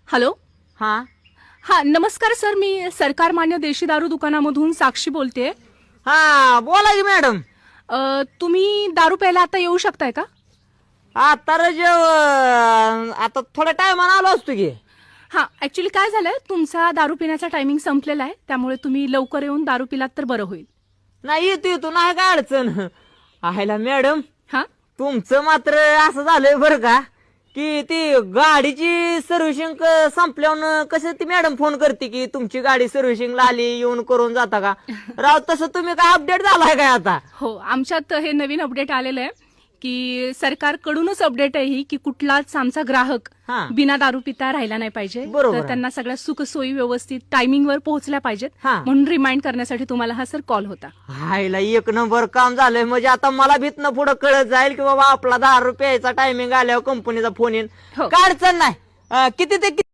Hello. हा हा नमस्कार सर, मी सरकार मान्य देशी दारू दुकानामधून साक्षी बोलतेय. हा बोला की मॅडम. तुम्ही दारू प्यायला आता येऊ शकताय का? आता आता थोड्या टायमानं आलो असतो की. हा ऍक्च्युली काय झालंय, तुमचा दारू पिण्याचा टायमिंग संपलेला आहे, त्यामुळे तुम्ही लवकर येऊन दारू पिलात तर बरं होईल. नाही येतो नाही काय अडचण आहेला मॅडम. हा तुमचं मात्र असं झालंय बरं का, की ती गाडीची सर्व्हिसिंग संपल्यावर कसं ती मॅडम फोन करते की तुमची गाडी सर्व्हिसिंगला आली, येऊन करून जाता का. राव तसं तुम्ही काय अपडेट झालाय काय आता? हो, आमच्यात हे नवीन अपडेट आलेलं आहे की सरकारकडूनच अपडेट आहे ही, की कुठलाच आमचा ग्राहक हा. बिना दारू पिता राहिला नाही पाहिजे. बरोबर तर आहे. त्यांना सगळ्या सुखसोयी व्यवस्थित टायमिंगवर पोहोचल्या पाहिजेत, हा. म्हणून रिमाइंड करण्यासाठी तुम्हाला हा सर कॉल होता. हायला एक नंबर काम झालंय. म्हणजे आता मला भीतनं पुढं कळत जाईल की बाबा आपला 10 रुपयाचा टायमिंग आल्यावर कंपनीचा फोन येईल. हो. काय अडचण नाही. किती ते किती